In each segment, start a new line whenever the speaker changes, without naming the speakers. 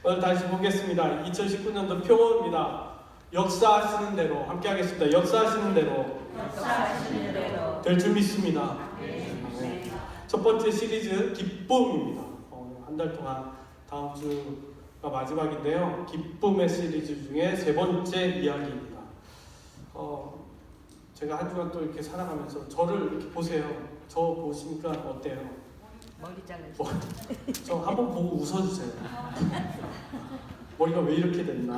오늘 다시 보겠습니다. 2019년도 표어입니다. 역사하시는 대로 함께 하겠습니다. 역사하시는 대로 될 줄 믿습니다. 네. 첫 번째 시리즈 기쁨입니다. 한 달 동안 다음 주가 마지막인데요. 기쁨의 시리즈 중에 세 번째 이야기입니다. 제가 한 주간 또 이렇게 살아가면서 저를 이렇게 보세요. 저 보시니까 어때요?
머리 잘랐어요.
저 한번 보고 웃어주세요. 머리가 왜 이렇게 됐나?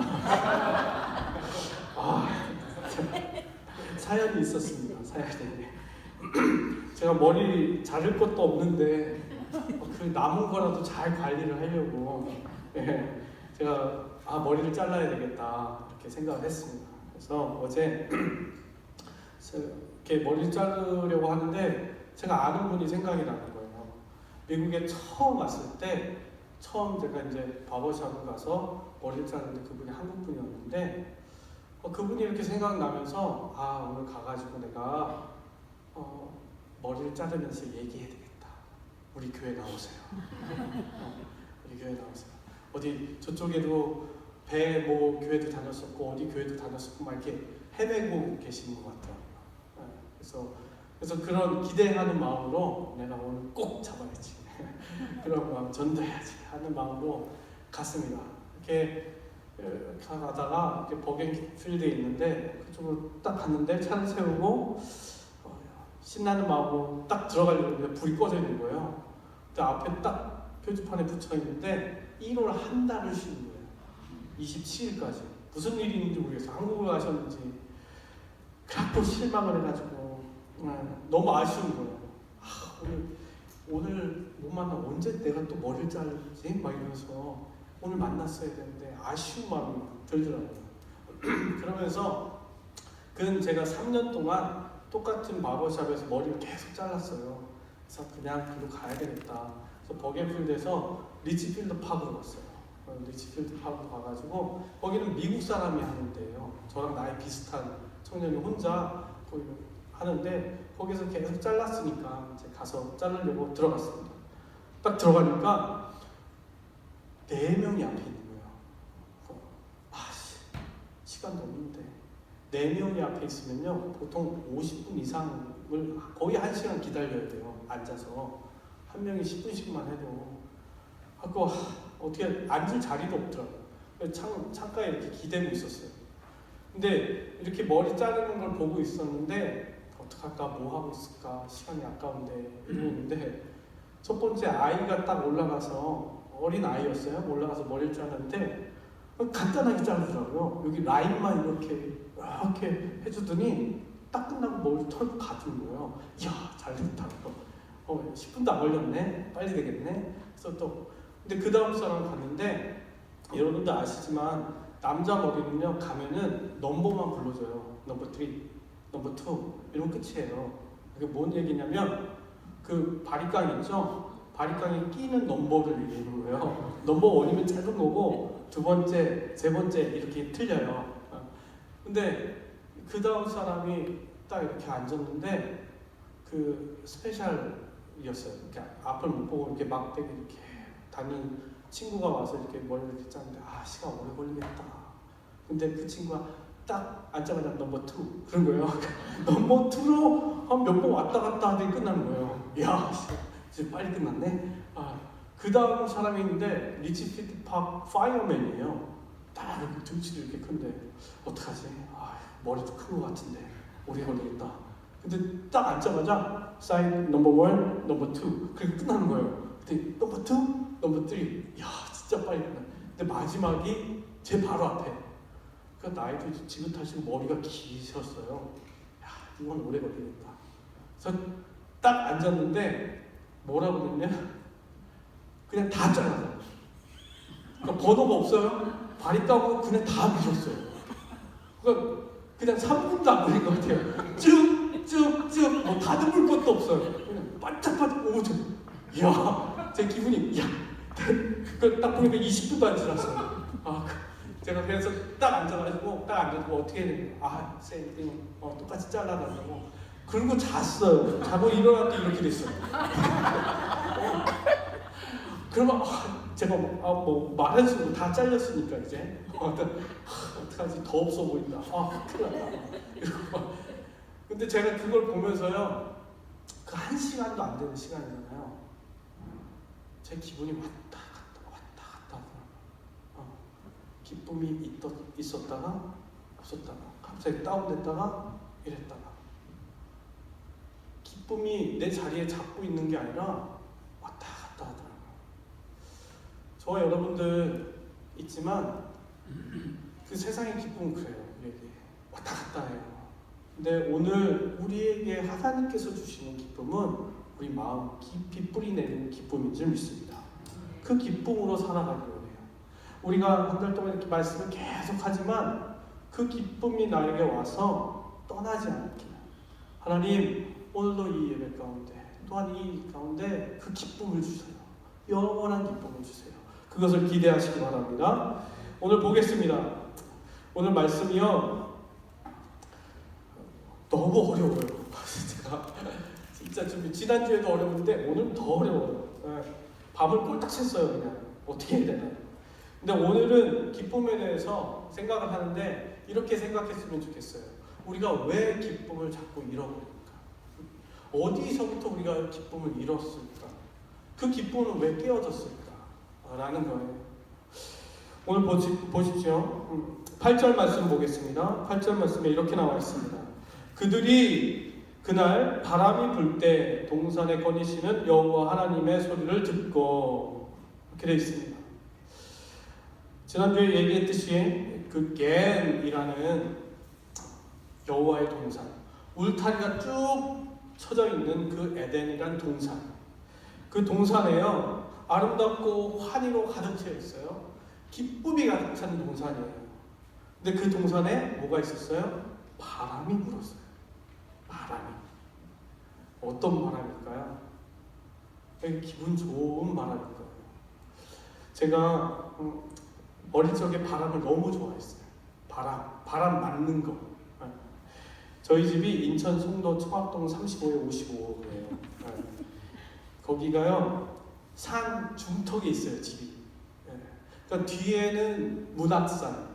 사연이 있었습니다. 사연이. 제가 머리 자를 것도 없는데 그 남은 거라도 잘 관리를 하려고 제가 머리를 잘라야 되겠다 이렇게 생각을 했습니다. 그래서 어제 이렇게 머리를 자르려고 하는데 제가 아는 분이 생각이 나는 거예요. 미국에 처음 왔을 때 처음 제가 이제 바버샵을 가서 머리를 자르는데 그분이 한국 분이었는데 그분이 이렇게 생각나면서 오늘 가가지고 내가 머리를 자르면서 얘기해야 되겠다. 우리 교회 나오세요. 우리 교회 나오세요. 어디 저쪽에도 배모 교회도 다녔었고 어디 교회도 다녔었고 막 이렇게 헤매고 계시는 것 같아요. 그래서 그런 기대하는 마음으로 내가 오늘 꼭 잡아야지. 그런 마음 전도해야지 하는 마음으로 갔습니다. 이렇게 가다가 이렇게 버겐필드에 있는데 그쪽으로 딱 갔는데 차를 세우고 신나는 마음으로 딱 들어가려고 했는데 불이 꺼져 있는 거예요. 근데 앞에 딱 표지판에 붙여 있는데 1월 한 달을 쉬는 거예요. 27일까지. 무슨 일이 있는지 모르겠어요. 한국을 가셨는지. 그렇게 실망을 해가지고 너무 아쉬운 거예요. 오늘 못 만나 언제 내가 또 머리를 자르지? 막 이러면서 오늘 만났어야 되는데 아쉬운 마음이 들더라고요. 그러면서 그건 제가 3년 동안 똑같은 바버샵에서 머리를 계속 잘랐어요. 그래서 그냥 글로 가야 되겠다. 그래서 버겐필드에서 리치필드 팝으로 갔어요. 리치필드 팝으로 가가지고 거기는 미국 사람이 하는 데예요. 저랑 나이 비슷한 청년이 혼자 하는데 거기서 계속 잘랐으니까 이제 가서 자르려고 들어갔습니다. 딱 들어가니까 4명이 앞에 있는 거예요. 시간도 없는데 4명이 앞에 있으면요 보통 50분 이상을 거의 1시간 기다려야 돼요. 앉아서 한 명이 10분씩만 해도 어떻게 앉을 자리도 없더라고요. 창가에 이렇게 기대고 있었어요. 근데 이렇게 머리 자르는 걸 보고 있었는데 어떡할까 뭐 하고 있을까 시간이 아까운데 이러는데 첫 번째 아이가 딱 올라가서 어린 아이였어요. 올라가서 머리를 자르는데 간단하게 자르더라고요. 여기 라인만 이렇게 해주더니 딱 끝나고 머리 털고 가는 거예요. 이야 잘됐다. 10분도 안 걸렸네. 빨리 되겠네. 그래서 근데 그 다음 사람 갔는데 여러분도 아시지만 남자 머리는요 가면은 넘버만 불러줘요. 넘버 3, 넘버 2 이러면 끝이에요. 그게 뭔 얘기냐면 그 바리깡 있죠? 바리깡에 끼는 넘버를 얘기하는 거예요. 넘버 1이면 짧은 거고 두 번째, 세 번째 이렇게 틀려요. 근데 그 다음 사람이 딱 이렇게 앉았는데 그 스페셜이었어요. 이렇게 앞을 못 보고 이렇게 막대기 이렇게 다니는 친구가 와서 이렇게 머리를 이렇게 자는데 시간 오래 걸리겠다. 근데 그 친구가 딱 앉자마자 넘버 2 그런 거예요. 넘버 2로 한 몇 번 왔다 갔다 하더니 끝나는 거예요. 이야 지금 빨리 끝났네. 그 다음 사람이 있는데 리치필드 팝 파이어맨이에요. 딱 이렇게 등치도 이렇게 큰데 어떡하지? 머리도 큰 것 같은데 오래 걸리겠다. 근데 딱 앉자마자 사인 넘버 1, 넘버 2 그렇게 끝나는 거예요. 근데 넘버 2, 넘버 3 이야 진짜 빨리 끝나. 근데 마지막이 제 바로 앞에 그 나이도 지긋하시고 머리가 기셨어요. 이건 오래 걸리겠다. 그래서 딱 앉았는데 뭐라고 그랬냐? 그냥 다 잘라서. 그러니까 번호가 없어요. 바리깡으로 그냥 다 미셨어요. 그러니까 그냥 3분도 안 걸린 것 같아요. 쭉쭉쭉 뭐 다듬을 것도 없어요. 그냥 반짝반짝 이야 제 기분이 딱 보니까 20분도 안 지났어요. 제가 그래서 딱 앉아가지고 어떻게 해야 되냐? 쌤, 똑같이 잘라달라고. 그리고 잤어요. 자고 일어났더니 이렇게 됐어요. 그러면 제가 뭐 말할 수 다 잘렸으니까 이제 어떡하지, 더 없어 보인다. 큰일 났다. 이러고 막. 근데 제가 그걸 보면서요, 그 1시간도 안 되는 시간이잖아요. 제 기분이 왔다 갔다 하더라고요. 기쁨이 있었다가 없었다가, 갑자기 다운됐다가 이랬다가. 기쁨이 내 자리에 잡고 있는 게 아니라 왔다 갔다 하더라고요. 저와 여러분들 있지만 그 세상의 기쁨은 그래요. 우리에게 왔다 갔다 해요. 근데 오늘 우리에게 하나님께서 주시는 기쁨은 우리 마음 깊이 뿌리내리는 기쁨인 줄 믿습니다. 그 기쁨으로 살아가기로 해요. 우리가 한 달 동안 이렇게 말씀을 계속 하지만 그 기쁨이 나에게 와서 떠나지 않게, 하나님 오늘도 이 예배 가운데, 또한 이 가운데 그 기쁨을 주세요. 영원한 기쁨을 주세요. 그것을 기대하시기 바랍니다. 오늘 보겠습니다. 오늘 말씀이요, 너무 어려워요. 제가 진짜 지난주에도 어려운데 오늘 더 어려워요. 밤을 꼴딱 샜어요. 그냥 어떻게 해야 되나. 근데 오늘은 기쁨에 대해서 생각을 하는데 이렇게 생각했으면 좋겠어요. 우리가 왜 기쁨을 자꾸 잃어버릴까? 어디서부터 우리가 기쁨을 잃었을까? 그 기쁨은 왜 깨어졌을까? 라는 거예요. 오늘 보십시오. 8절 말씀 보겠습니다. 8절 말씀에 이렇게 나와 있습니다. 그들이 그날 바람이 불 때 동산에 거니시는 여호와 하나님의 소리를 듣고, 이렇게 되어 있습니다. 지난주에 얘기했듯이 그 겐이라는 여호와의 동산, 울타리가 쭉 쳐져 있는 그 에덴이란 동산, 그 동산에요, 아름답고 환희로 가득 채어 있어요. 기쁨이 가득 찬 동산이에요. 근데 그 동산에 뭐가 있었어요? 바람이 불었어요. 바람이. 어떤 바람일까요? 기분 좋은 바람일 거예요. 제가 어릴 적에 바람을 너무 좋아했어요. 바람 맞는 거. 저희 집이 인천 송도 청학동 35에 55예요. 거기가요, 산 중턱에 있어요, 집이. 그러니까 뒤에는 문학산,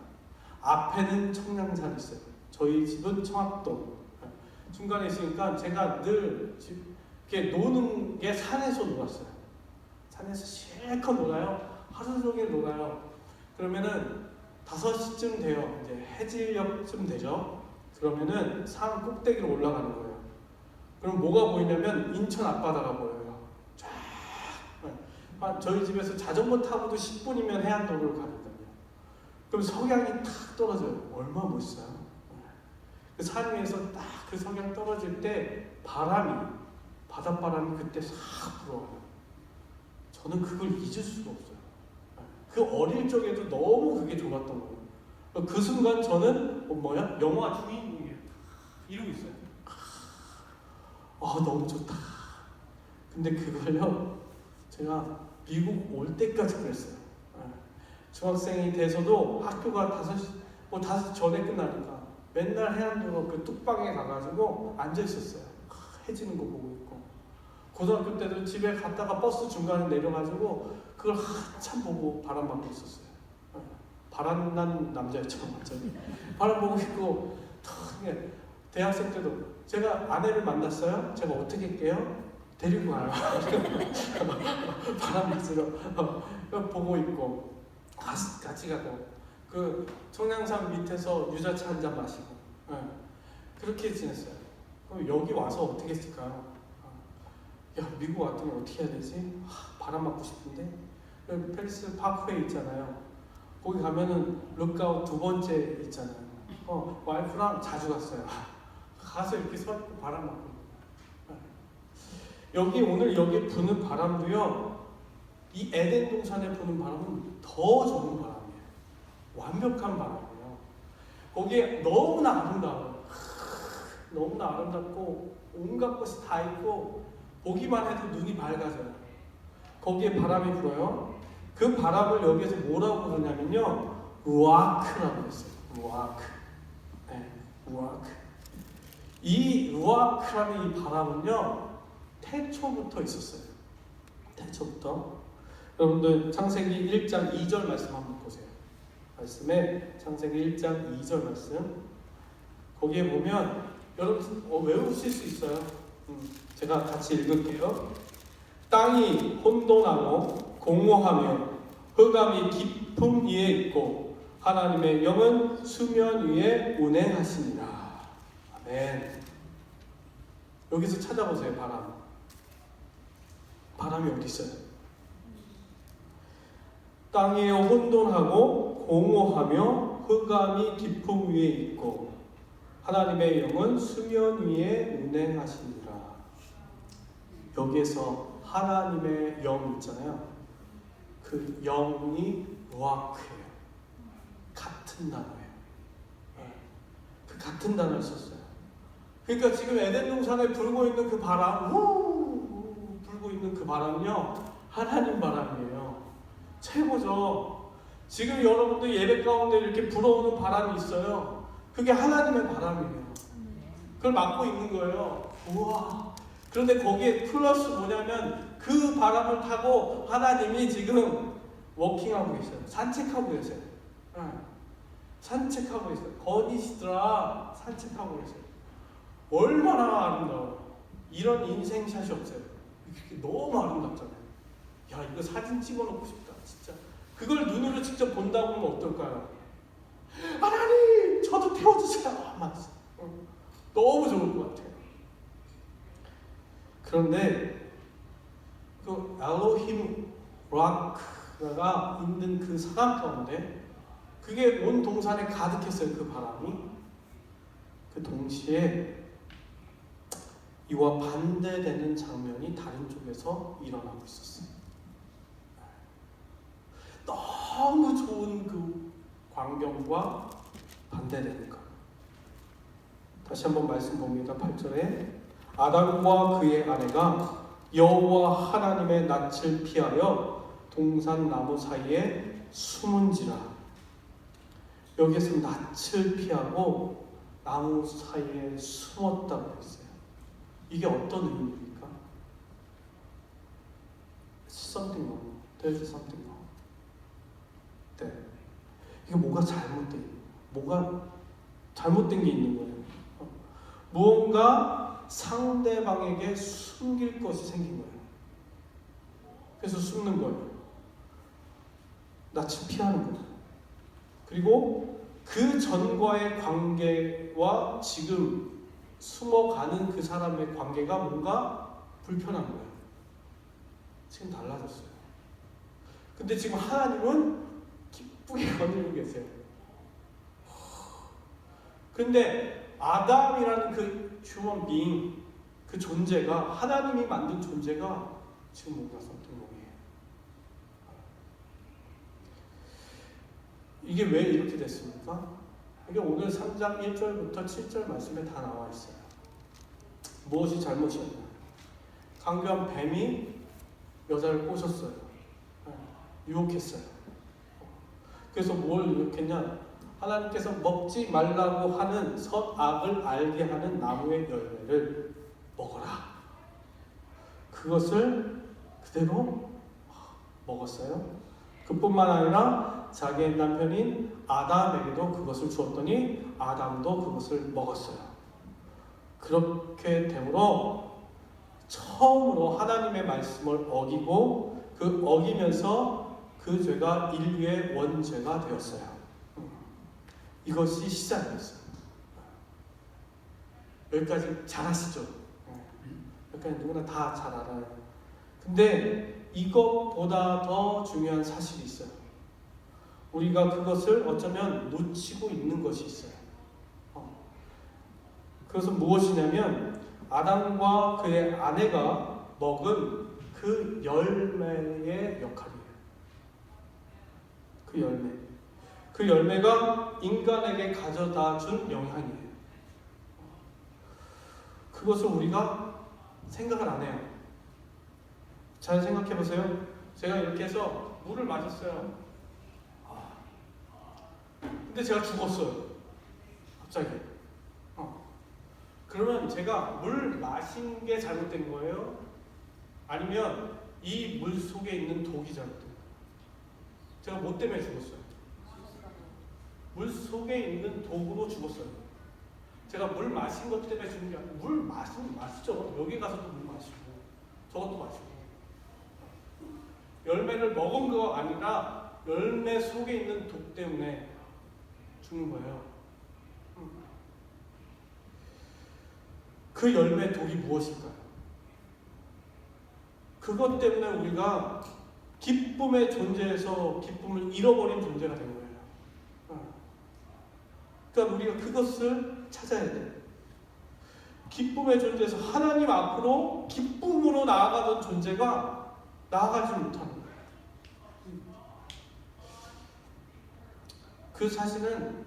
앞에는 청량산이 있어요. 저희 집은 청학동. 중간에 있으니까 제가 늘 이렇게 노는 게 산에서 놀았어요. 산에서 실컷 놀아요. 하루 종일 놀아요. 그러면은 5시쯤 돼요. 이제 해질녘쯤 되죠. 그러면은 산 꼭대기로 올라가는 거예요. 그럼 뭐가 보이냐면 인천 앞바다가 보여요. 쫙. 저희 집에서 자전거 타고도 10분이면 해안도로를 가거든요. 그럼 석양이 탁 떨어져요. 얼마나 멋있어요. 그 산 위에서 딱 그 석양 떨어질 때 바닷바람이 그때 싹 불어와요. 저는 그걸 잊을 수가 없어요. 그 어릴 적에도 너무 그게 좋았던 거예요. 그 순간 저는 영화 주인공이에요. 이러고 있어요. 너무 좋다. 근데 그걸요, 제가 미국 올 때까지 그랬어요. 중학생이 돼서도 학교가 5시 전에 끝나니까 맨날 해안도로 그 뚝방에 가가지고 앉아 있었어요. 해지는 거 보고 있고. 고등학교 때도 집에 갔다가 버스 중간에 내려가지고 그걸 한참 보고 바람 맞고 있었어요. 바람난 남자였죠, 완전히. 바람 보고 있고. 대학생 때도 제가 아내를 만났어요. 제가 어떻게 할게요? 데리고 가요. 바람 맞으러 보고 있고, 같이 가고, 그 청량산 밑에서 유자차 한잔 마시고, 그렇게 지냈어요. 그럼 여기 와서 어떻게 했을까요? 야, 미국 왔더니 어떻게 해야 되지? 바람 맞고 싶은데. 페리스 파크웨이 있잖아요. 거기 가면은 룩아웃 2번째 있잖아요. 와이프랑 자주 갔어요. 가서 이렇게 서 있고 바람 맞고. 오늘 여기 부는 바람도요, 이 에덴 동산에 부는 바람은 더 좋은 바람이에요. 완벽한 바람이에요. 거기에 너무나 아름다워요. 너무나 아름답고 온갖 것이 다 있고 보기만 해도 눈이 밝아져요. 거기에 바람이 불어요. 그 바람을 여기에서 뭐라고 부르냐면요, 루아크라고 했어요. 루아크. 루아크. 이 루아크라는 이 바람은요, 태초부터 있었어요. 태초부터. 여러분들 창세기 1장 2절 말씀 한번 보세요. 말씀에 창세기 1장 2절 말씀 거기에 보면 여러분 외우실 수 있어요. 제가 같이 읽을게요. 땅이 혼돈하고 공허하며 흑암이 깊음 위에 있고 하나님의 영은 수면 위에 운행하시니라. 아멘. 여기서 찾아보세요. 바람이 어디 있어요? 땅이 혼돈하고 공허하며 흑암이 깊음 위에 있고 하나님의 영은 수면 위에 운행하시니라. 여기에서 하나님의 영 있잖아요. 그 영이 루아크예요. 같은 단어예요. 그 같은 단어를 썼어요. 그러니까 지금 에덴 동산에 불고 있는 그 바람, 불고 있는 그 바람은요, 하나님 바람이에요. 최고죠. 지금 여러분들 예배 가운데 이렇게 불어오는 바람이 있어요. 그게 하나님의 바람이에요. 그걸 맡고 있는 거예요. 우와. 그런데 거기에 플러스 뭐냐면 그 바람을 타고 하나님이 지금 워킹하고 계세요. 산책하고 계세요. 산책하고 있어요. 거니시들아 산책하고 계세요. 얼마나 아름다워요. 이런 인생샷이 없어요. 이게 너무 아름답잖아요. 야, 이거 사진 찍어놓고 싶다. 진짜. 그걸 눈으로 직접 본다고 하면 어떨까요? 하나님, 저도 태워주세요. 너무 좋을 것 같아요. 그런데 그 엘로힘 라크가 있는 그 사람 가운데 그게 온 동산에 가득했어요. 그 바람이. 그 동시에 이와 반대되는 장면이 다른 쪽에서 일어나고 있었어요. 너무 좋은 그 광경과 반대되는 것. 다시 한번 말씀 봅니다. 8절에 아담과 그의 아내가 여호와 하나님의 낯을 피하여 동산 나무 사이에 숨은지라. 여기에서 낯을 피하고 나무 사이에 숨었다고 했어요. 이게 어떤 의미입니까? Something wrong. There's something wrong. 네. 이게 뭐가 잘못된 게 있는 거예요. 무언가 상대방에게 숨길 것이 생긴 거예요. 그래서 숨는 거예요. 낯을 피하는 거예요. 그리고 그 전과의 관계와 지금 숨어가는 그 사람의 관계가 뭔가 불편한 거예요. 지금 달라졌어요. 근데 지금 하나님은 기쁘게 거닐고 계세요. 근데 아담이라는 그 휴먼 빙, 그 존재가, 하나님이 만든 존재가 지금 뭔가 선택이에요. 이게 왜 이렇게 됐습니까? 이게 오늘 3장 1절부터 7절 말씀에 다 나와 있어요. 무엇이 잘못이었나? 강교한 뱀이 여자를 꼬셨어요. 유혹했어요. 그래서 뭘 유혹했냐? 하나님께서 먹지 말라고 하는 선악을 알게 하는 나무의 열매를 먹어라. 그것을 그대로 먹었어요. 그뿐만 아니라 자기의 남편인 아담에게도 그것을 주었더니 아담도 그것을 먹었어요. 그렇게 되므로 처음으로 하나님의 말씀을 어기고 그 어기면서 그 죄가 인류의 원죄가 되었어요. 이것이 시작이었어요. 여기까지 잘 아시죠? 여기까지 누구나 다 잘 알아요. 근데 이것보다 더 중요한 사실이 있어요. 우리가 그것을 어쩌면 놓치고 있는 것이 있어요. 그것은 무엇이냐면 아담과 그의 아내가 먹은 그 열매의 역할이에요. 그 열매. 그 열매가 인간에게 가져다 준 영향이에요. 그것을 우리가 생각을 안 해요. 잘 생각해 보세요. 제가 이렇게 해서 물을 마셨어요. 근데 제가 죽었어요. 갑자기. 그러면 제가 물 마신 게 잘못된 거예요? 아니면 이 물 속에 있는 독이잖아요. 제가 뭐 때문에 죽었어요? 물 속에 있는 독으로 죽었어요. 제가 물 마신 것 때문에 죽은 게 아니고, 물 마시면 마시죠. 여기 가서도 물 마시고 저것도 마시고. 열매를 먹은 거 아니라 열매 속에 있는 독 때문에 죽는 거예요. 그 열매 독이 무엇일까요? 그것 때문에 우리가 기쁨의 존재에서 기쁨을 잃어버린 존재가 된 거예요. 그러니까 우리가 그것을 찾아야 돼요. 기쁨의 존재에서 하나님 앞으로 기쁨으로 나아가던 존재가 나아가지 못하는 거예요. 그 사실은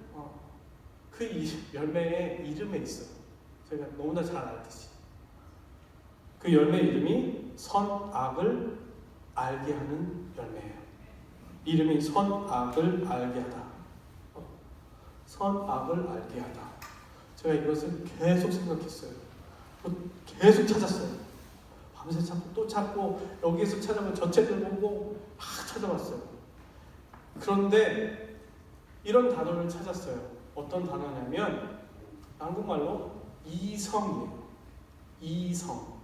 그 열매의 이름에 있어요. 제가 너무나 잘 알듯이. 그 열매 이름이 선악을 알게 하는 열매예요. 이름이 선악을 알게 하다. 선악을 알게 하다. 제가 이것을 계속 생각했어요. 계속 찾았어요. 밤새 찾고 또 찾고 여기에서 찾아보면 저 책을 보고 막 찾아봤어요. 그런데 이런 단어를 찾았어요. 어떤 단어냐면 한국말로 이성이에요. 이성.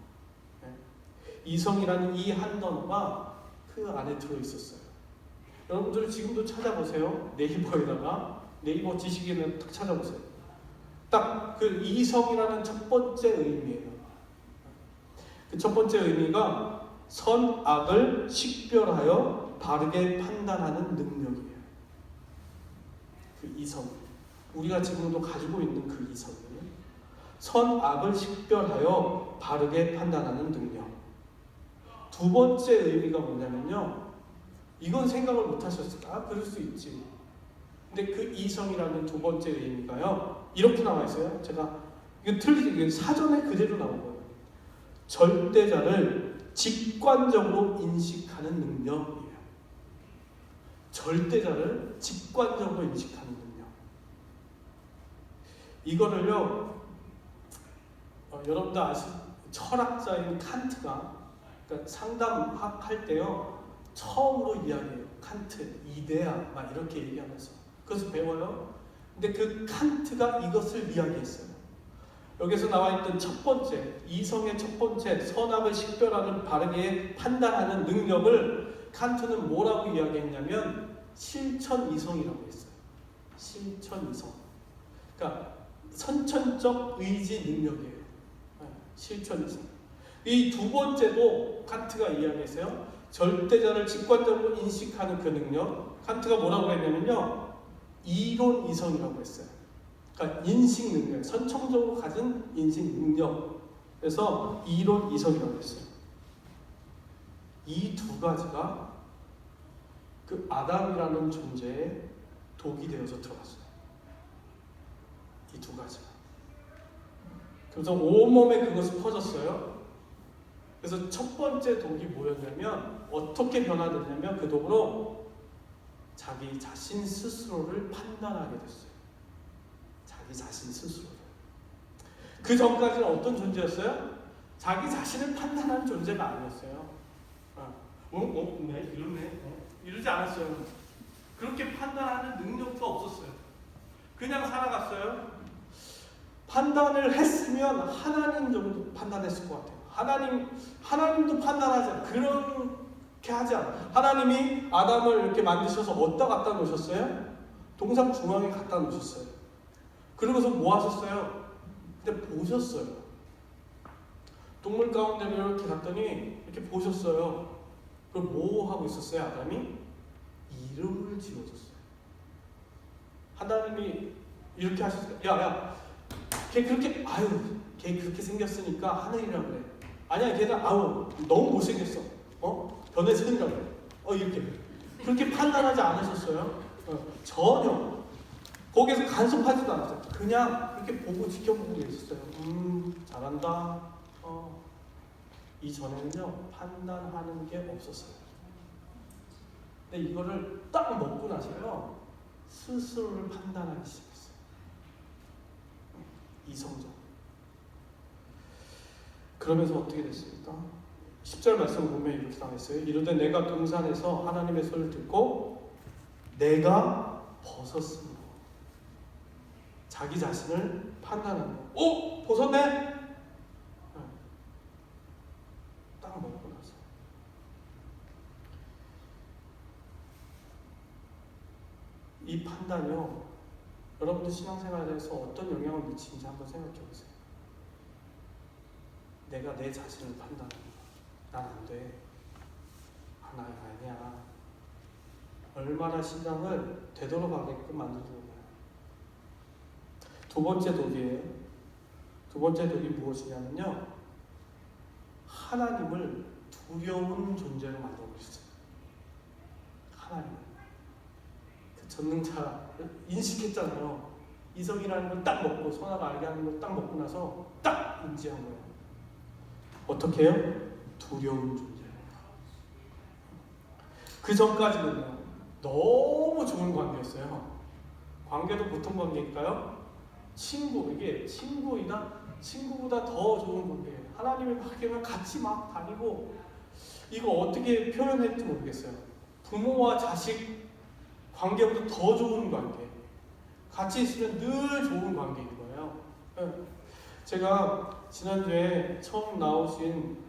이성이라는 이 한 단어가 그 안에 들어있었어요. 여러분들 지금도 찾아보세요. 네이버에다가 네이버 지식에는 딱 찾아보세요. 딱 그 이성이라는 첫 번째 의미예요. 그 첫 번째 의미가 선악을 식별하여 바르게 판단하는 능력이에요. 그 이성, 우리가 지금도 가지고 있는 그 이성이에요. 선악을 식별하여 바르게 판단하는 능력. 두 번째 의미가 뭐냐면요, 이건 생각을 못 하셨을까? 그럴 수 있지. 근데 그 이성이라는 두 번째 의미가요, 이렇게 나와 있어요. 제가 이거 틀리게 사전에 그대로 나온 거예요. 절대자를 직관적으로 인식하는 능력이에요. 절대자를 직관적으로 인식하는 능력. 이거를요, 여러분들 철학자인 칸트가, 그러니까 상담할 때요, 처음으로 이야기해요. 칸트, 이데아, 막 이렇게 얘기하면서. 그것을 배워요. 근데 그 칸트가 이것을 이야기했어요. 여기서 나와 있던 첫 번째, 이성의 첫 번째, 선악을 식별하는 바르게 판단하는 능력을 칸트는 뭐라고 이야기했냐면 실천 이성이라고 했어요. 실천 이성. 그러니까 선천적 의지 능력이에요. 실천 이성. 이 두 번째도 칸트가 이야기했어요. 절대자를 직관적으로 인식하는 그 능력. 칸트가 뭐라고 했냐면요, 이론 이성이라고 했어요. 그러니까 인식 능력, 선천적으로 가진 인식 능력. 그래서 이론 이성이라고 했어요. 이 두 가지가 그 아담이라는 존재의 독이 되어서 들어갔어요. 이 두 가지가. 그래서 온몸에 그것이 퍼졌어요. 그래서 첫 번째 독이 뭐였냐면, 어떻게 변화됐냐면 그 독으로 자기 자신 스스로를 판단하게 됐어요. 자기 자신 스스로를. 그 전까지는 어떤 존재였어요? 자기 자신을 판단하는 존재가 아니었어요. 네, 이러네. 이러지 않았어요. 그렇게 판단하는 능력도 없었어요. 그냥 살아갔어요. 판단을 했으면 하나님 정도 판단했을 것 같아요. 하나님도 판단하지, 그렇게 하지 않아요. 하나님이 아담을 이렇게 만드셔서 어디다 갖다 놓으셨어요? 동상 중앙에 갖다 놓으셨어요. 그러고서 뭐 하셨어요? 근데 보셨어요. 동물 가운데 이렇게 갔더니 이렇게 보셨어요. 그럼 뭐 하고 있었어요? 아담이 이름을 지어줬어요. 하나님이 이렇게 하셨어요. 야, 걔 그렇게, 걔 그렇게 생겼으니까 하늘이라고 그래. 아니야, 걔는 너무 못생겼어. 변해선이라고 그래. 이렇게. 그렇게 판단하지 않으셨어요? 전혀. 거기에서 간섭하지도 않았어요. 그냥 이렇게 보고 지켜보고 계셨어요. 잘한다. 이전에는요, 판단하는 게 없었어요. 근데 이거를 딱 먹고 나서요, 스스로를 판단하기 시작했어요. 이성적. 그러면서 어떻게 됐습니까? 10절 말씀 보면 이렇게 나와있어요. 이르되 내가 동산에서 하나님의 소리를 듣고 내가 벗었으므로. 자기 자신을 판단하는 거. 오! 벗었네? 딱 먹고 나서. 이 판단이요, 여러분들 신앙생활에서 어떤 영향을 미치는지 한번 생각해 보세요. 내가 내 자신을 판단하는 거. 난 안 돼. 나 아니야. 얼마나 신앙을 되돌아가게끔 만들어주는 거야. 두 번째 독이에요. 두 번째 독이 무엇이냐면요, 하나님을 두려운 존재로 만들고 있어요. 하나님을. 그 전능자를 인식했잖아요. 이성이라는 걸 딱 먹고, 선악을 알게 하는 걸 딱 먹고 나서 딱 인지한 거예요. 어떻게 해요? 두려운 존재. 그 전까지는요, 너무 좋은 관계였어요. 관계도 보통 관계일까요? 이게 친구보다 더 좋은 관계예요. 하나님의 관계면 같이 막 다니고, 이거 어떻게 표현할지 모르겠어요. 부모와 자식 관계보다 더 좋은 관계. 같이 있으면 늘 좋은 관계인 거예요. 제가 지난주에 처음 나오신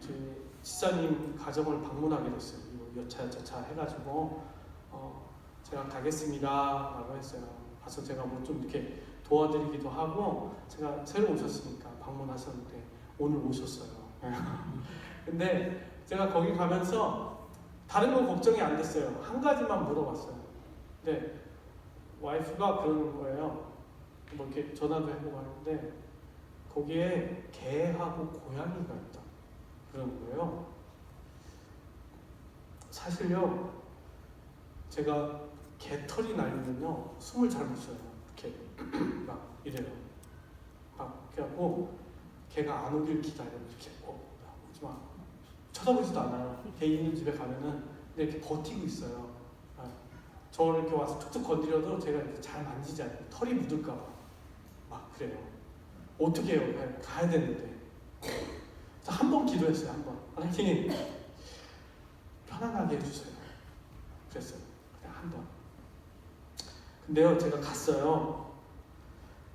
지사님 가정을 방문하게 됐어요. 여차저차 해가지고 제가 가겠습니다 라고 했어요. 가서 제가 뭐 좀 이렇게 도와드리기도 하고, 제가 새로 오셨으니까 방문하셨는데 오늘 오셨어요. 근데 제가 거기 가면서 다른 건 걱정이 안 됐어요. 한 가지만 물어봤어요. 근데 와이프가 그러는 거예요. 뭐 이렇게 전화도 해보고 하는데 거기에 개하고 고양이가 있다 그러는 거예요. 사실요, 제가 개털이 날리면요 숨을 잘 못 쉬어요. 이렇게 막 이래요. 막 그래갖고 개가 안 오길 기다려요. 이렇게 오지 마. 쳐다보지도 않아요. 개 있는 집에 가면은 이렇게 버티고 있어요. 저를 이렇게 와서 툭툭 건드려도 제가 이렇게 잘 만지지 않아요. 털이 묻을까봐 막 그래요. 어떻게 해요? 그냥 가야 되는데. 한 번 기도했어요. 한 번. 하나님 편안하게 해주세요. 그랬어요. 그냥 한 번. 근데요, 제가 갔어요.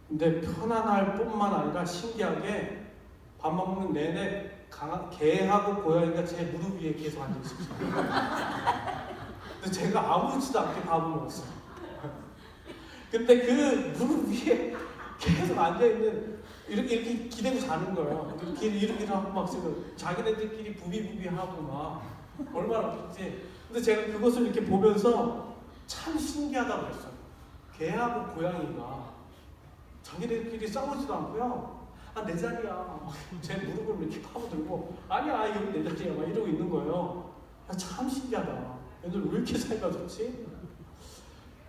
근데 편안할 뿐만 아니라 신기하게 밥 먹는 내내 개하고 고양이가 제 무릎 위에 계속 앉아 있었어요. 근데 제가 아무렇지도 않게 밥을 먹었어요. 근데 그 무릎 위에 계속 앉아있는, 이렇게 기대고 자는 거예요. 이렇게 하고 막 지금 자기네들끼리 부비부비하고 막 얼마나 웃긴지. 근데 제가 그것을 이렇게 보면서 참 신기하다고 그랬어요. 개하고 고양이가 자기네들끼리 싸우지도 않고요. 내 자리야. 제 무릎을 이렇게 파고들고, 아니야, 여기 내 자리야. 막 이러고 있는 거예요. 참 신기하다. 얘들 왜 이렇게 사이가 좋지?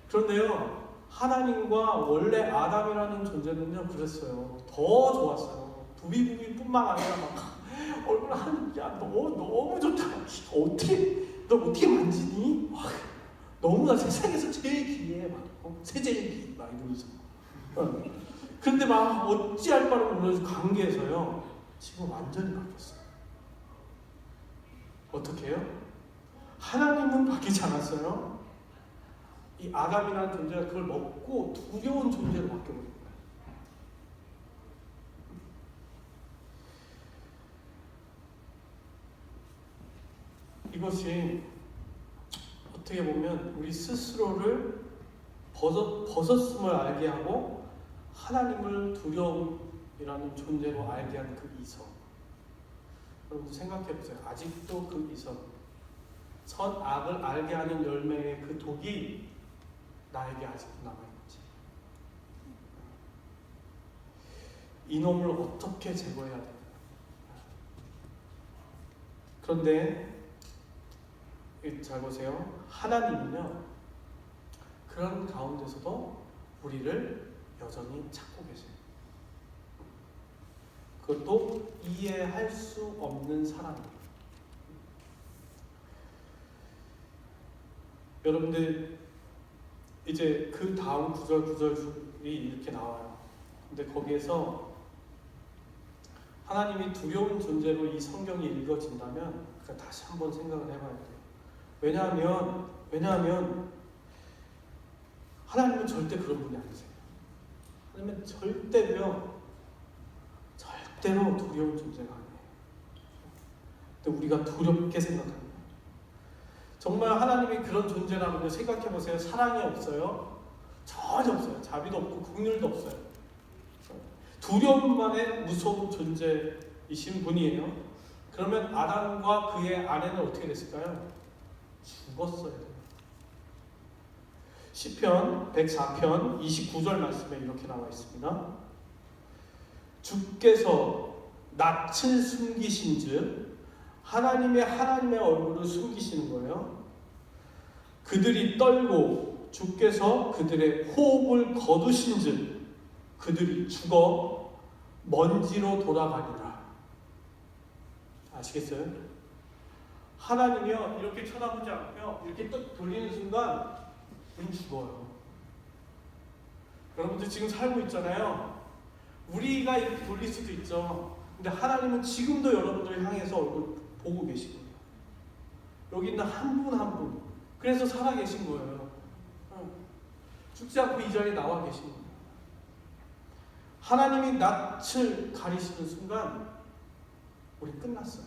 그런데요, 하나님과 원래 아담이라는 존재는요, 그랬어요. 더 좋았어요. 부비부비뿐만 아니라 막 얼마나 하나님, 야, 너무 좋다. 너 어떻게 만지니? 너무나 세상에서 제일 귀해. 막 세제일 귀. 막 이러면서. 근데 막 어찌할 바를 모르는 관계에서요, 지금 완전히 바뀌었어요. 어떻게 해요? 하나님은 바뀌지 않았어요. 이 아담이라는 존재가 그걸 먹고 두려운 존재로 바뀌어버린 거예요. 이것이 어떻게 보면 우리 스스로를 벗었음을 알게 하고 하나님을 두려움이라는 존재로 알게 하는 그 이성. 여러분 생각해보세요. 아직도 그 이성, 선악을 알게 하는 열매의 그 독이 나에게 아직도 남아있는지, 이놈을 어떻게 제거해야 될까? 그런데 잘 보세요. 하나님은요, 그런 가운데서도 우리를 여전히 찾고 계세요. 그것도 이해할 수 없는 사랑입니다. 여러분들 이제 그 다음 구절이 이렇게 나와요. 근데 거기에서 하나님이 두려운 존재로 이 성경이 읽어진다면 그러니까 다시 한번 생각을 해봐야 돼요. 왜냐하면 하나님은 절대 그런 분이 아니세요. 하나님은 절대로 두려운 존재가 아니에요. 근데 우리가 두렵게 생각합니다. 정말 하나님이 그런 존재라면 생각해보세요. 사랑이 없어요? 전혀 없어요. 자비도 없고 긍휼도 없어요. 두려움만의 무서운 존재이신 분이에요. 그러면 아담과 그의 아내는 어떻게 됐을까요? 죽었어야 돼요. 시편 104편 29절 말씀에 이렇게 나와 있습니다. 주께서 낯을 숨기신즉 하나님의 얼굴을 숨기시는 거예요. 그들이 떨고 주께서 그들의 호흡을 거두신즉 그들이 죽어 먼지로 돌아가리라. 아시겠어요? 하나님이요 이렇게 쳐다보지 않고요 이렇게 또 돌리는 순간 우린 죽어요. 여러분들 지금 살고 있잖아요. 우리가 이렇게 돌릴 수도 있죠. 근데 하나님은 지금도 여러분들을 향해서 얼굴 보고 계시거든요. 여기 있는 한 분 한 분. 그래서 살아 계신 거예요. 죽지 않고 이 자리에 나와 계신 거예요. 하나님이 낯을 가리시는 순간 우리 끝났어요.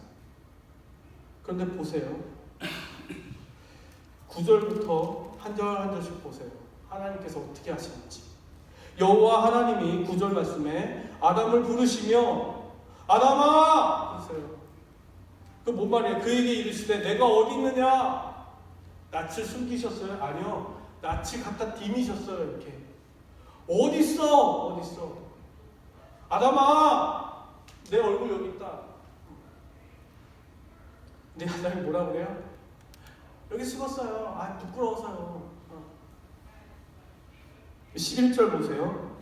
그런데 보세요. 9절부터 한 절 한 절씩 보세요. 하나님께서 어떻게 하시는지. 여호와 하나님이 9절 말씀에 아담을 부르시며 아담아! 그러세요. 그 뭔 말이에요? 그에게 이르시되 내가 어디 있느냐? 낯을 숨기셨어요? 아니요. 낯을 갖다 디미셨어요. 이렇게. 어디 있어? 아담아! 내 얼굴 여기 있다. 근데 하나님 뭐라 그래요? 여기 숨었어요. 아, 부끄러워서요. 11절 보세요.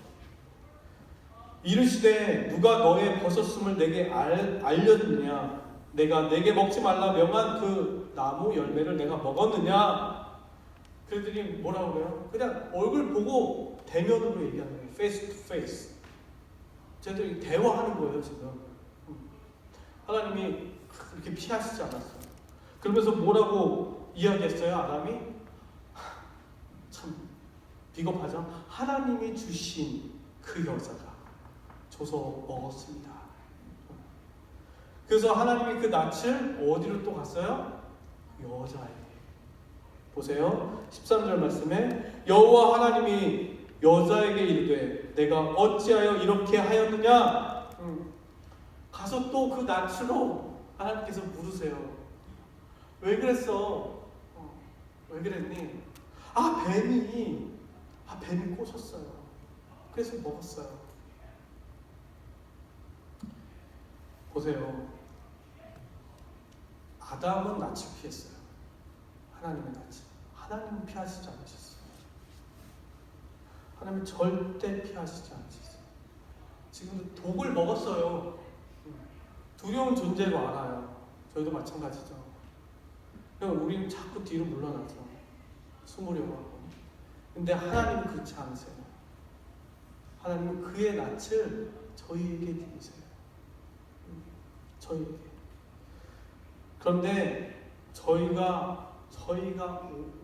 이르시되 누가 너의 벗었음을 내게 알려주느냐? 내가 내게 먹지 말라 명한 그 나무 열매를 내가 먹었느냐? 그들이 뭐라고 그래요? 그냥 얼굴 보고 대면으로 얘기하는 거예요. face to face. 쟤들이 대화하는 거예요 지금. 하나님이 그렇게 피하시지 않았어요. 그러면서 뭐라고 이야기했어요? 아담이? 참 비겁하죠? 하나님이 주신 그 여자가 줘서 먹었습니다. 그래서 하나님이 그 낯을 어디로 또 갔어요? 여자에게. 보세요. 13절 말씀에 여호와 하나님이 여자에게 이르되 내가 어찌하여 이렇게 하였느냐? 가서 또 그 낯으로 하나님께서 물으세요. 왜 그랬어? 왜 그랬니? 뱀이 꼬셨어요. 그래서 먹었어요. 보세요. 아담은 낯을 피했어요. 하나님의 낯을. 하나님은 피하시지 않으셨어요. 하나님은 절대 피하시지 않으셨어요. 지금도 독을 먹었어요. 두려운 존재로 알아요. 저희도 마찬가지죠. 그러니까 우리는 자꾸 뒤로 물러나죠. 숨으려고 하고. 근데 하나님은 그렇지 않으세요. 하나님은 그의 낯을 저희에게 드리세요. 저희에게. 그런데 저희가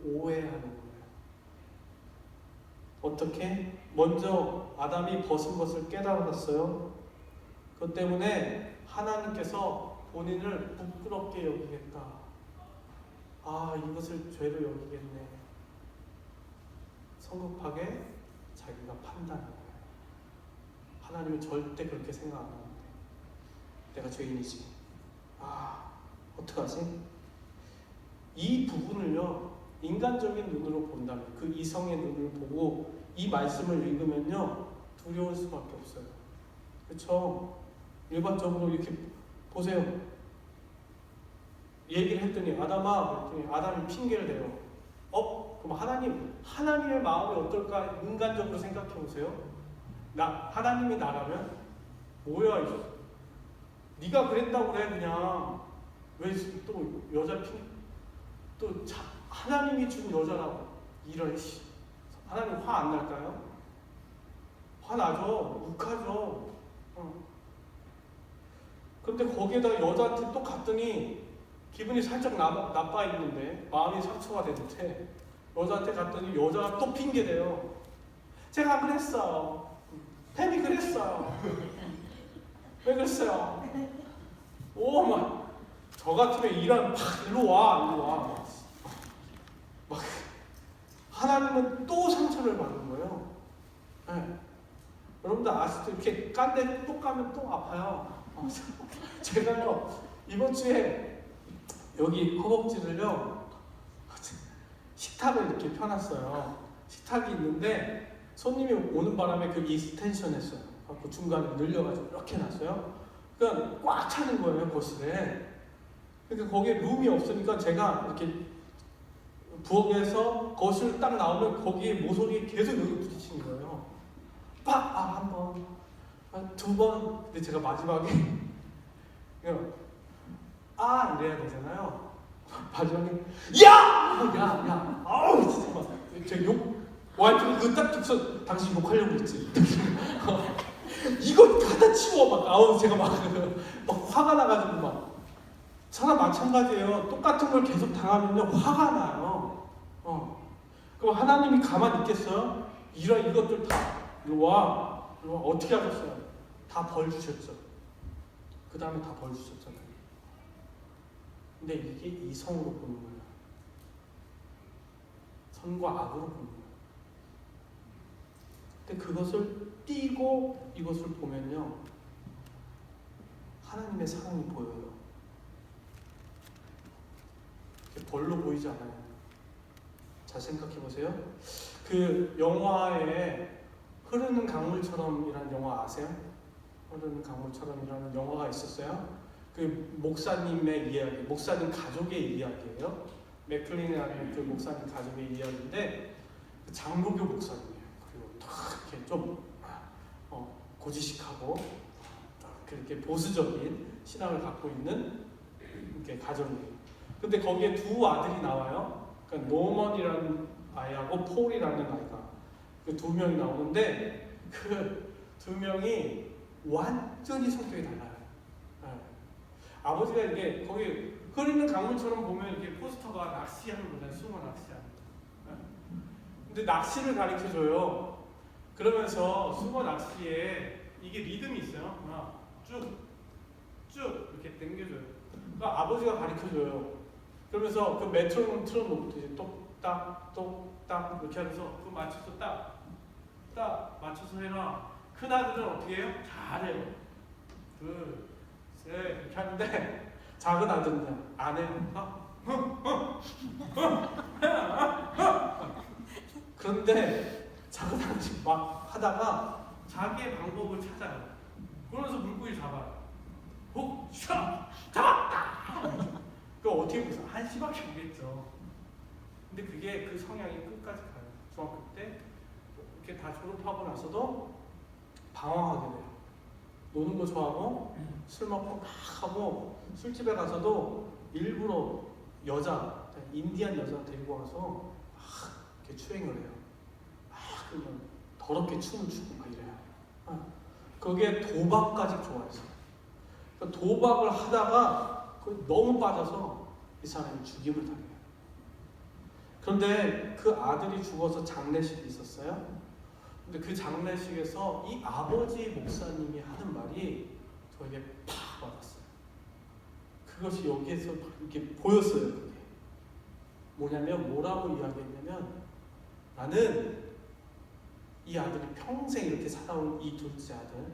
오해하는 거예요. 어떻게? 먼저 아담이 벗은 것을 깨달았어요. 그것 때문에 하나님께서 본인을 부끄럽게 여기겠다. 이것을 죄로 여기겠네. 성급하게 자기가 판단한 거예요. 하나님은 절대 그렇게 생각 안 하는데 내가 죄인이지. 어떡하지? 이 부분을요 인간적인 눈으로 본다면 그 이성의 눈을 보고 이 말씀을 읽으면요 두려울 수밖에 없어요. 그렇죠? 일반적으로 이렇게 보세요. 얘기를 했더니 아담아 그랬더니 아담이 핑계를 대요. 그럼 하나님의 마음이 어떨까 인간적으로 생각해 보세요. 하나님이 나라면 뭐야 이거? 네가 그랬다고 그래 그냥 왜 또 여자 하나님이 준 여자라고 이런 하나님 화 안 날까요? 화 나죠. 욱하죠. 근데 거기에다가 여자한테 또 갔더니 기분이 살짝 나빠 있는데 마음이 상처가 되는데 여자한테 갔더니 여자가 또 핑계대요. 제가 안 그랬어요. 팸이 그랬어요. 왜 그랬어요? 오, 막 저 같으면 일로 와. 막 하나님은 또 상처를 받는 거예요. 네. 여러분들 아시죠? 이렇게 깐데 또 까면 또 아파요. 제가요 이번 주에 여기 허벅지를요 식탁을 이렇게 펴놨어요. 식탁이 있는데 손님이 오는 바람에 그 익스텐션했어요. 그 중간에 늘려가지고 이렇게 놨어요. 그러니까 꽉 차는 거예요 거실에. 그러니까 거기에 룸이 없으니까 제가 이렇게 부엌에서 거실 딱 나오면 거기에 모서리에 계속 여기 부딪히는 거예요. 빡! 한 번, 두 번. 근데 제가 마지막에 그냥 이래야 되잖아요. 마지막에 야! 아우 진짜 막 제가 와이프가 그 딱 듣고서 당신 욕하려고 했지. 이거 갖다 치워 막 제가 막 화가 나가지고 막 사람 마찬가지예요. 똑같은 걸 계속 당하면요 화가 나요. 그럼 하나님이 가만히 있겠어요? 이런 이것들 다 이리 와 어떻게 하셨어요? 다 벌 주셨죠. 그 다음에 다 벌 주셨잖아요. 근데 이게 이성으로 보는 거예요. 선과 악으로 보는 거예요. 근데 그것을 띄고 이것을 보면요 하나님의 사랑이 보여요. 벌로 보이지 않아요. 잘 생각해 보세요. 그 영화에 흐르는 강물처럼이라는 영화 아세요? 흐르는 강물처럼이라는 영화가 있었어요. 그 목사님의 이야기, 목사님 가족의 이야기예요. 맥클린이라는 그 목사님 가족의 이야기인데 장로교 목사님이에요. 그리고 딱 이렇게 좀 고지식하고 그렇게 보수적인 신앙을 갖고 있는 이렇게 가정이에요. 근데 거기에 두 아들이 나와요. 그러니까 노먼이라는 아이하고 폴이라는 아이가 그 두 명이 나오는데 그 두 명이 완전히 성격이 달라요. 네. 아버지가 이게 거기 흐르는 강물처럼 보면 이렇게 포스터가 낚시하는 거잖아요. 숭어 낚시하는 거. 네. 근데 낚시를 가르쳐 줘요. 그러면서 숭어 낚시에 이게 리듬이 있어요. 하나 쭉 이렇게 당겨줘요. 그러니까 아버지가 가르쳐 줘요. 그러면서 그 메트로놈 틀어놓고 똑딱 똑딱 이렇게 하면서 그 맞춰서 딱 맞춰서 해라. 큰 아들은 어떻게 해요? 잘해요. 둘, 셋 이렇게 하는데 작은 아들은 안 해요. 그런데 작은 아들이 막 하다가 자기의 방법을 찾아요. 그러면서 물고기 잡아요. 훅! 샤! 잡았다! 그거 어떻게 보세요? 한시밖에 모르겠죠. 근데 그게 그 성향이 끝까지 가요. 중학교 때 이렇게 다 졸업하고 나서도 방황하게 돼요. 노는 거 좋아하고 술 먹고 막 하고 술집에 가서도 일부러 여자, 인디안 여자 데리고 와서 막 이렇게 추행을 해요. 그러면 더럽게 춤을 추고 막 이래요. 거기에 도박까지 좋아했어요. 그러니까 도박을 하다가 너무 빠져서 이 사람이 죽임을 당해요. 그런데 그 아들이 죽어서 장례식이 있었어요. 근데 그 장례식에서 이 아버지 목사님이 하는 말이 저에게 팍 와닿았어요. 그것이 여기에서 이렇게 보였어요. 그게 뭐냐면 뭐라고 이야기했냐면 나는 이 아들이 평생 이렇게 살아온 이 둘째 아들,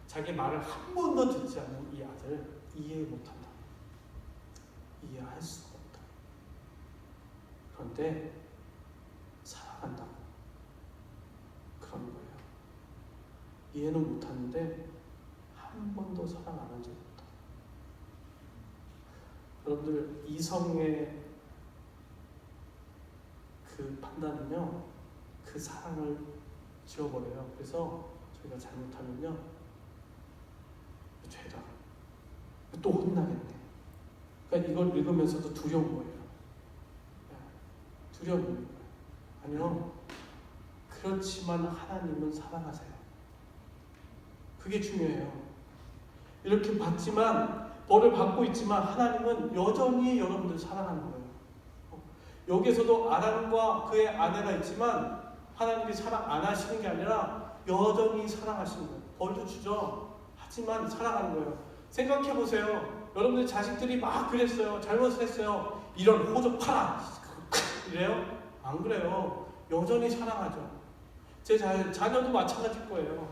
자기 말을 한 번도 듣지 않은 이 아들 이해 못한다. 이해할 수가 없다. 그런데 사랑한다. 그런 거예요. 이해는 못하는데 한 번도 사랑 안 한 적이 없다. 여러분들 이성의 그 판단은요, 그 사랑을 지워버려요. 그래서 저희가 잘못하면요, 죄다. 또 혼나겠네. 그러니까 이걸 읽으면서도 두려운 거예요. 두려운 거예요. 아니요. 그렇지만 하나님은 사랑하세요. 그게 중요해요. 이렇게 봤지만 벌을 받고 있지만 하나님은 여전히 여러분들 사랑하는 거예요. 여기에서도 아람과 그의 아내가 있지만 하나님이 사랑 안 하시는 게 아니라 여전히 사랑하시는 거예요. 벌도 주죠. 하지만 사랑하는 거예요. 생각해 보세요. 여러분들 자식들이 막 그랬어요. 잘못을 했어요. 이런 호적 팔아. 이래요? 안 그래요. 여전히 사랑하죠. 제 자녀도 마찬가지일 거예요.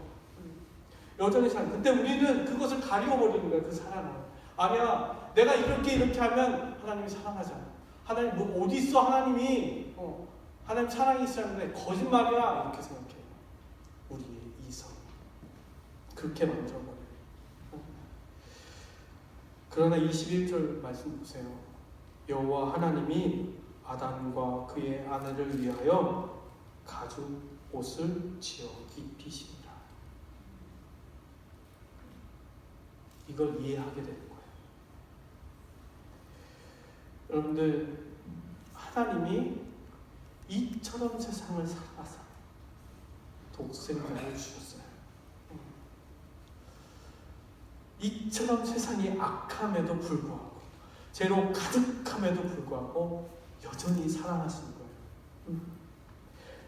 여전히 사랑. 근데 우리는 그것을 가리워버리는 거예요. 그 사랑을. 아니야. 내가 이렇게 하면 하나님이 사랑하지 않아. 하나님 뭐 어디 있어 하나님이 하나님 사랑이 있었는데 거짓말이야 이렇게 생각해요. 우리의 이성 그렇게 만들어버려요. 그러나 21절 말씀 보세요. 여호와 하나님이 아담과 그의 아내를 위하여 가죽 옷을 지어 입히시니라. 이걸 이해하게 되는 거예요. 여러분들 하나님이 이처럼 세상을 사랑하사 독생자를 주셨어요. 이처럼 세상이 악함에도 불구하고 죄로 가득함에도 불구하고 여전히 사랑하시는 거예요.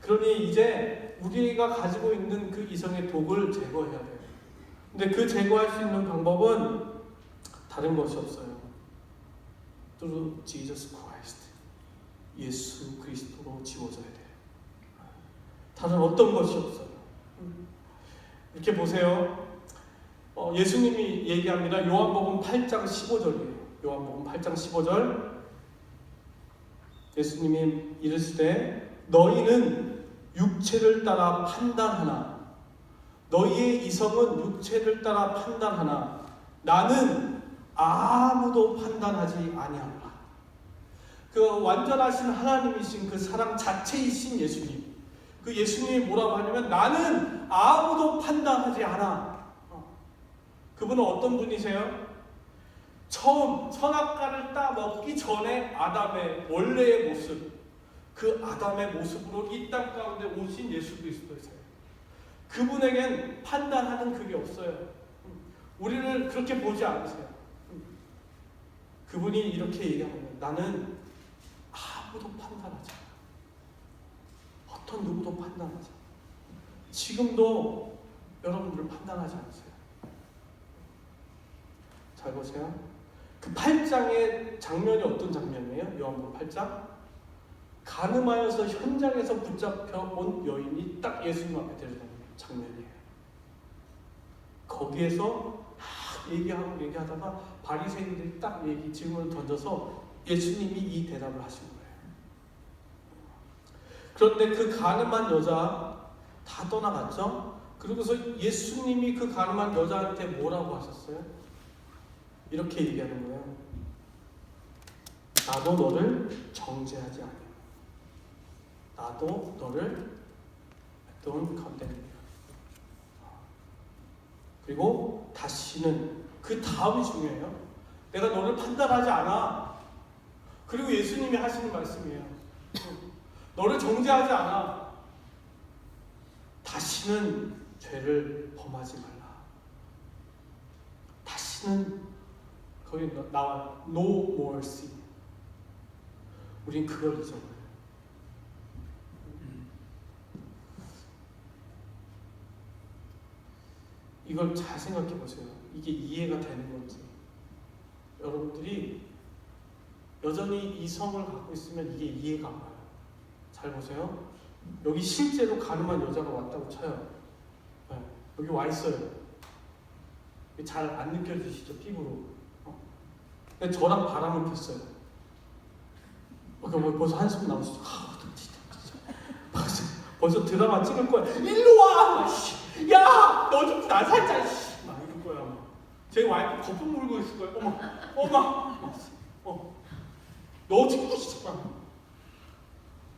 그러니 이제 우리가 가지고 있는 그 이성의 독을 제거해야 돼요. 근데 그 제거할 수 있는 방법은 다른 것이 없어요. through Jesus Christ. 예수 그리스도로 지워져야 돼요. 다른 어떤 것이 없어요. 이렇게 보세요. 예수님이 얘기합니다. 요한복음 8장 15절이에요. 요한복음 8장 15절. 예수님이 이르시되 너희는 육체를 따라 판단하나 너희의 이성은 육체를 따라 판단하나 나는 아무도 판단하지 아니하노라. 그 완전하신 하나님이신 그 사랑 자체이신 예수님. 그 예수님이 뭐라고 하냐면 나는 아무도 판단하지 않아. 그분은 어떤 분이세요? 처음 선악과를 따먹기 전에 아담의 원래의 모습, 그 아담의 모습으로 이 땅 가운데 오신 예수 그리스도이세요. 그분에겐 판단하는 그게 없어요. 우리를 그렇게 보지 않으세요. 그분이 이렇게 얘기합니다. 나는 아무도 판단하지 않아. 어떤 누구도 판단하지 않아. 지금도 여러분들을 판단하지 않으세요. 잘 보세요. 그 8장의 장면이 어떤 장면이에요? 요한복음 8장? 간음하여서 현장에서 붙잡혀 온 여인이 딱 예수님 앞에 데려다는 장면이에요. 거기에서 얘기하다가 바리새인들이 딱 질문을 던져서 예수님이 이 대답을 하신 거예요. 그런데 그 간음한 여자 다 떠나갔죠? 그러고서 예수님이 그 간음한 여자한테 뭐라고 하셨어요? 이렇게 얘기하는 거예요. 나도 너를 정죄하지 않아. 나도 너를 don't condemn you. 그리고 다시는 그 다음이 중요해요. 내가 너를 판단하지 않아. 그리고 예수님이 하시는 말씀이에요. 너를 정죄하지 않아. 다시는 죄를 범하지 말라. 다시는 거기 나와 no more sin. 우린 그걸 잊어버려요. 이걸 잘 생각해 보세요. 이게 이해가 되는 건지. 여러분들이 여전히 이성을 갖고 있으면 이게 이해가 안 가요. 잘 보세요. 여기 실제로 가늠한 여자가 왔다고 쳐요. 네, 여기 와 있어요. 잘 안 느껴지시죠? 피부로. 근데 저랑 바람을 폈어요. 벌써 한숨 나오시죠? 벌써 드라마 찍을 거야. 일로 와! 야! 너 좀 나 살짝! 막 이럴 거야. 제 와이프 거품 물고 있을 거야. 어머! 너 찍고 싶어.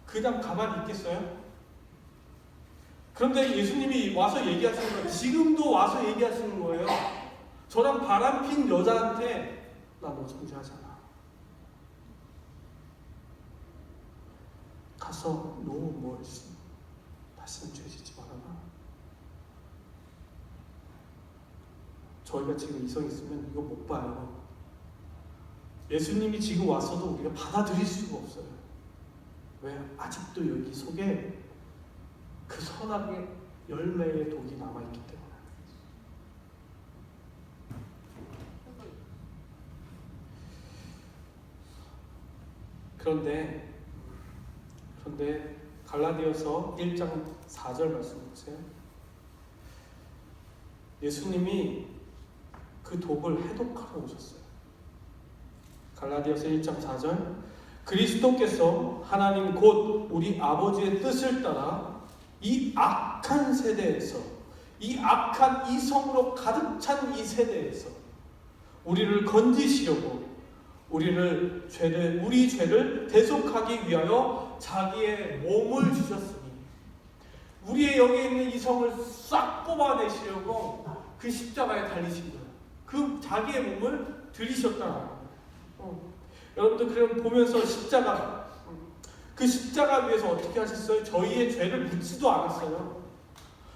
그냥 가만히 있겠어요? 그런데 예수님이 와서 얘기하시는 거예요. 지금도 와서 얘기하시는 거예요. 저랑 바람핀 여자한테 나 너 정죄하지 않아. 가서 no more sin. 다시는 죄 짓지 말아라. 저희가 지금 이성 있으면 이거 못 봐요. 예수님이 지금 왔어도 우리가 받아들일 수가 없어요. 왜? 아직도 여기 속에 그 선악의 열매의 독이 남아있기 때문에. 그런데 갈라디아서 1장 4절 말씀 보세요. 예수님이 그 독을 해독하러 오셨어요. 갈라디아서 1장 4절, 그리스도께서 하나님 곧 우리 아버지의 뜻을 따라 이 악한 세대에서, 이 악한 이성으로 가득 찬 이 세대에서 우리를 건지시려고 우리 죄를 대속하기 위하여 자기의 몸을 주셨으니, 우리의 여기 있는 이성을 싹 뽑아내시려고 그 십자가에 달리신 거예요. 그 자기의 몸을 들이셨다. 여러분들 그럼 보면서 그 십자가 위에서 어떻게 하셨어요? 저희의 죄를 묻지도 않았어요.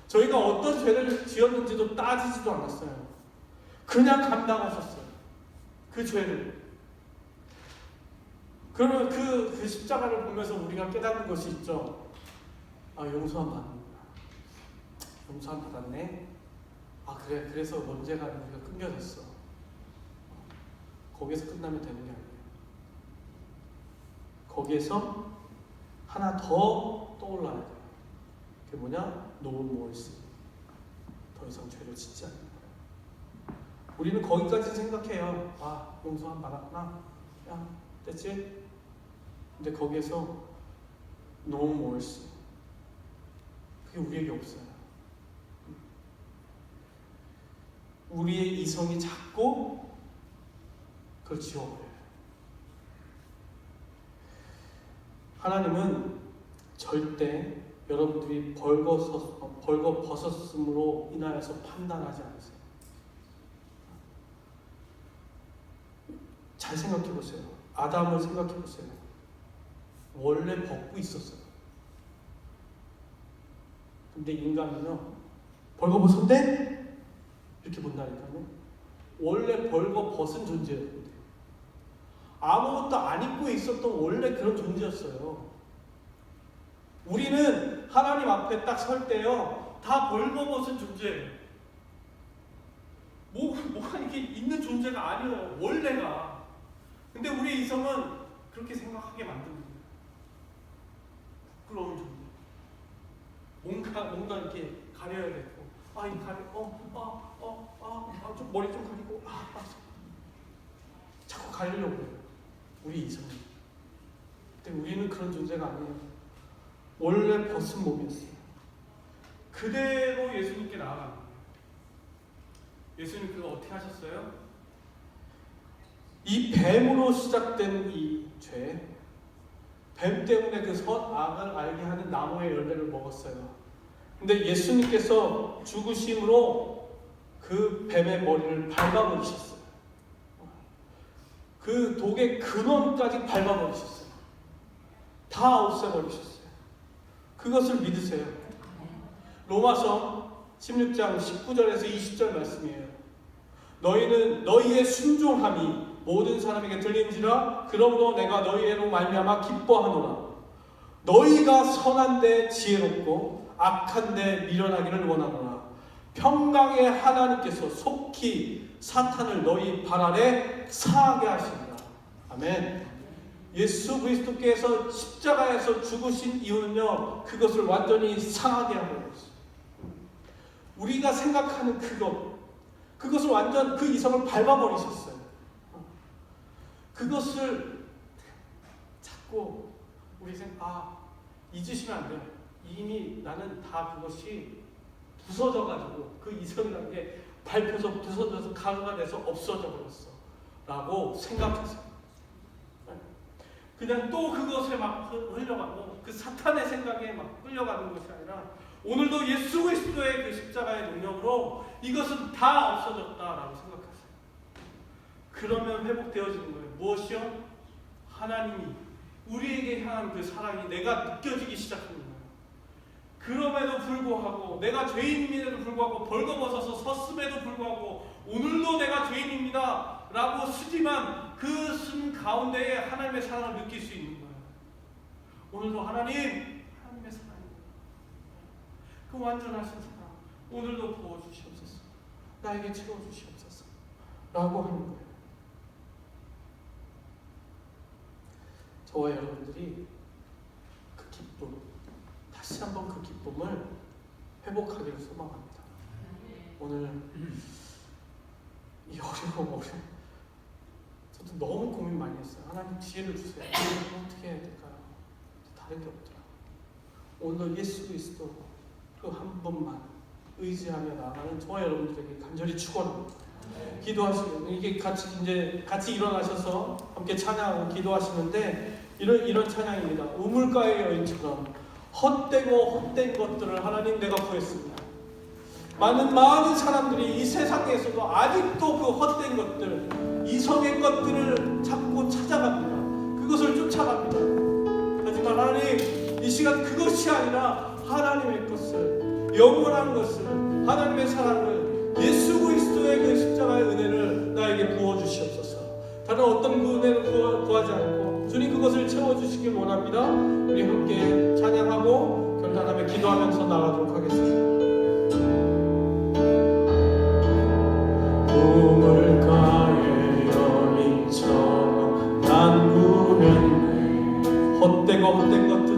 저희가 어떤 죄를 지었는지도 따지지도 않았어요. 그냥 감당하셨어요. 그 죄를. 그러면 그 십자가를 보면서 우리가 깨닫는 것이 있죠. 아, 용서함 받는구나. 용서함 받았네. 아, 그래. 그래서 문제가 우리가 끊겨졌어. 거기에서 끝나면 되는 게 아니에요. 거기에서 하나 더 떠올라야 돼요. 그게 뭐냐? No more sin. 더 이상 죄를 짓지 않는 거예요. 우리는 거기까지 생각해요. 아, 용서함 받았나? 야, 됐지? 근데 거기에서 No more sin. 그게 우리에게 없어요. 우리의 이성이 자꾸 그걸 지워버려요. 하나님은 절대 여러분들이 벌거벗었음으로 인하여서 판단하지 않으세요. 잘 생각해 보세요. 아담을 생각해 보세요. 원래 벗고 있었어요. 근데 인간은요, 벌거벗었네? 이렇게 본다니까요. 원래 벌거벗은 존재였는데, 아무것도 안 입고 있었던 원래 그런 존재였어요. 우리는 하나님 앞에 딱 설 때요, 다 벌거벗은 존재예요. 뭐가 이렇게 있는 존재가 아니에요, 원래가. 근데 우리의 이성은 그렇게 생각하게 만듭니다. 부끄러운 존재. 뭔가 이렇게 가려야 되고, 이 가려, 좀 머리 좀 가리고, 자꾸 가리려고 해요. 우리 이성이. 근데 우리는 그런 존재가 아니에요. 원래 벗은 몸이었어요. 그대로 예수님께 나아가는 거예요. 예수님 그거 어떻게 하셨어요? 이 뱀으로 시작된 이 죄, 뱀 때문에 그 선악을 알게 하는 나무의 열매를 먹었어요. 근데 예수님께서 죽으심으로 그 뱀의 머리를 밟아버리셨어요. 그 독의 근원까지 밟아버리셨어요. 다 없애버리셨어요. 그것을 믿으세요. 로마서 16장 19절에서 20절 말씀이에요. 너희는 너희의 순종함이 모든 사람에게 들린지라 그러므로 내가 너희로 말미암아 기뻐하노라. 너희가 선한데 지혜롭고 악한데 미련하기를 원하노라. 평강의 하나님께서 속히 사탄을 너희 발 아래 사하게 하시리라. 아멘. 예수 그리스도께서 십자가에서 죽으신 이유는요, 그것을 완전히 상하게 하는 것이죠. 우리가 생각하는 그것을 완전 그 이성을 밟아버리셨어요. 그것을 자꾸 우리 잊으시면 안 돼요. 이미 나는 다 그것이 부서져가지고 그 이성이라는 게 밟혀서 부서져서 가루가 돼서 없어져 버렸어 라고 생각하세요. 그냥 또 그것에 막 흘려가고 그 사탄의 생각에 막 끌려가는 것이 아니라 오늘도 예수 그리스도의 그 십자가의 능력으로 이것은 다 없어졌다라고 생각하세요. 그러면 회복되어지는 거예요. 무엇이요? 하나님이 우리에게 향한 그 사랑이 내가 느껴지기 시작합니다. 그럼에도 불구하고 내가 죄인임에도 불구하고 벌거벗어서 섰음에도 불구하고 오늘도 내가 죄인입니다 라고 쓰지만 그 숨 가운데에 하나님의 사랑을 느낄 수 있는 거예요. 오늘도 하나님의 사랑, 그 완전하신 사랑 오늘도 부어주시옵소서. 나에게 채워주시옵소서 라고 하는 거예요. 저와 여러분들이 그 기쁨, 다시 한번 그 기쁨을 회복하기를 소망합니다. 오늘 이 어려움 저도 너무 고민 많이 했어요. 하나님 지혜를 주세요. 어떻게 해야 될까요? 다른 게 없더라고요. 오늘 예수 그리스도 그 한 분만 의지하며 나아가는 저와 여러분들에게 간절히 축원합니다. 기도하시고 이게 같이 일어나셔서 함께 찬양하고 기도하시는데 이런 찬양입니다. 우물가의 여인처럼 헛된 것들을 하나님 내가 구했습니다. 많은 사람들이 이 세상에서도 아직도 그 헛된 것들, 이성의 것들을 찾고 찾아갑니다. 그것을 쫓아갑니다. 하지만 하나님, 이 시간 그것이 아니라 하나님의 것을, 영원한 것을, 하나님의 사랑을, 예수 그리스도의 그 십자가의 은혜를 나에게 부어주시옵소서. 다른 어떤 그 은혜를 구하지 않고 주님 그것을 채워주시길 원합니다. 우리 함께 찬양하고 결단하며 기도하면서 나가도록 하겠습니다. 우물가의 여인처럼 난 구했네. 헛된 것들